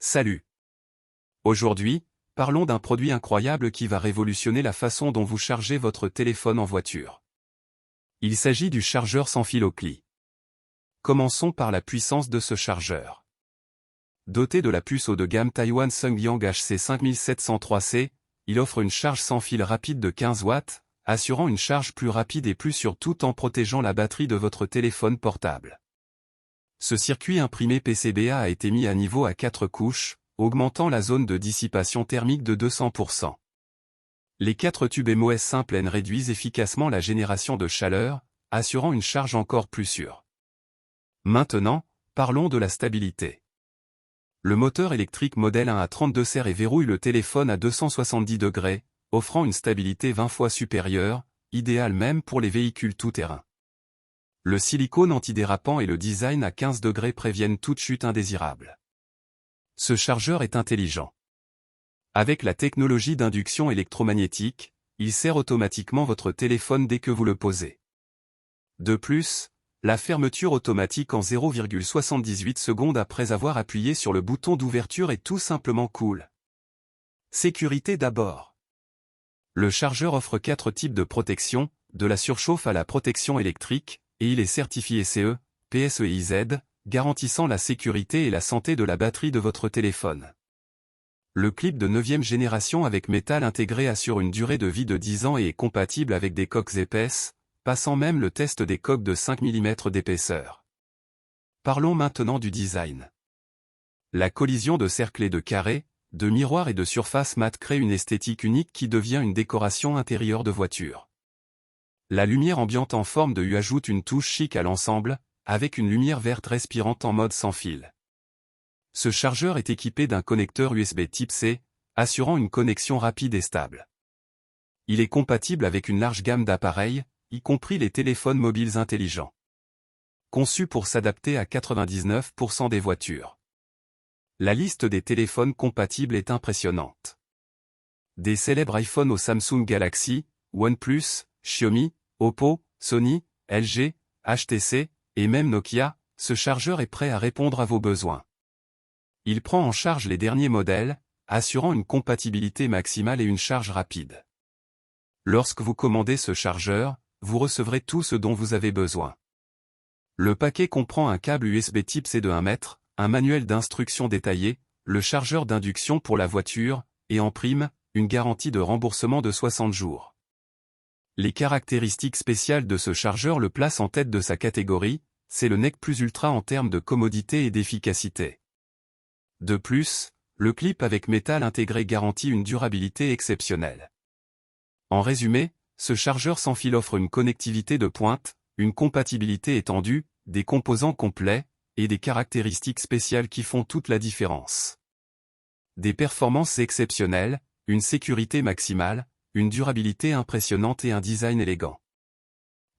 Salut! Aujourd'hui, parlons d'un produit incroyable qui va révolutionner la façon dont vous chargez votre téléphone en voiture. Il s'agit du chargeur sans fil Oakley. Commençons par la puissance de ce chargeur. Doté de la puce haut de gamme Taiwan Sungyang HC5703C, il offre une charge sans fil rapide de 15 watts, assurant une charge plus rapide et plus sûre tout en protégeant la batterie de votre téléphone portable. Ce circuit imprimé PCBA a été mis à niveau à 4 couches, augmentant la zone de dissipation thermique de 200%. Les 4 tubes MOS simples N réduisent efficacement la génération de chaleur, assurant une charge encore plus sûre. Maintenant, parlons de la stabilité. Le moteur électrique modèle 1 à 32 serre et verrouille le téléphone à 270 degrés, offrant une stabilité 20 fois supérieure, idéale même pour les véhicules tout-terrain. Le silicone antidérapant et le design à 15 degrés préviennent toute chute indésirable. Ce chargeur est intelligent. Avec la technologie d'induction électromagnétique, il serre automatiquement votre téléphone dès que vous le posez. De plus, la fermeture automatique en 0,78 secondes après avoir appuyé sur le bouton d'ouverture est tout simplement cool. Sécurité d'abord. Le chargeur offre 4 types de protection, de la surchauffe à la protection électrique, et il est certifié CE, PSEIZ, garantissant la sécurité et la santé de la batterie de votre téléphone. Le clip de 9e génération avec métal intégré assure une durée de vie de 10 ans et est compatible avec des coques épaisses, passant même le test des coques de 5 mm d'épaisseur. Parlons maintenant du design. La collision de cercles et de carrés, de miroirs et de surfaces mat crée une esthétique unique qui devient une décoration intérieure de voiture. La lumière ambiante en forme de U ajoute une touche chic à l'ensemble, avec une lumière verte respirante en mode sans fil. Ce chargeur est équipé d'un connecteur USB Type C, assurant une connexion rapide et stable. Il est compatible avec une large gamme d'appareils, y compris les téléphones mobiles intelligents. Conçu pour s'adapter à 99% des voitures. La liste des téléphones compatibles est impressionnante. Des célèbres iPhone au Samsung Galaxy, OnePlus, Xiaomi, Oppo, Sony, LG, HTC, et même Nokia, ce chargeur est prêt à répondre à vos besoins. Il prend en charge les derniers modèles, assurant une compatibilité maximale et une charge rapide. Lorsque vous commandez ce chargeur, vous recevrez tout ce dont vous avez besoin. Le paquet comprend un câble USB Type C de 1 mètre, un manuel d'instructions détaillé, le chargeur d'induction pour la voiture, et en prime, une garantie de remboursement de 60 jours. Les caractéristiques spéciales de ce chargeur le placent en tête de sa catégorie, c'est le NEC Plus Ultra en termes de commodité et d'efficacité. De plus, le clip avec métal intégré garantit une durabilité exceptionnelle. En résumé, ce chargeur sans fil offre une connectivité de pointe, une compatibilité étendue, des composants complets, et des caractéristiques spéciales qui font toute la différence. Des performances exceptionnelles, une sécurité maximale, une durabilité impressionnante et un design élégant.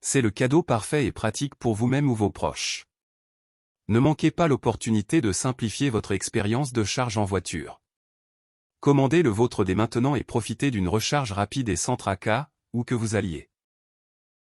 C'est le cadeau parfait et pratique pour vous-même ou vos proches. Ne manquez pas l'opportunité de simplifier votre expérience de charge en voiture. Commandez le vôtre dès maintenant et profitez d'une recharge rapide et sans tracas, où que vous alliez.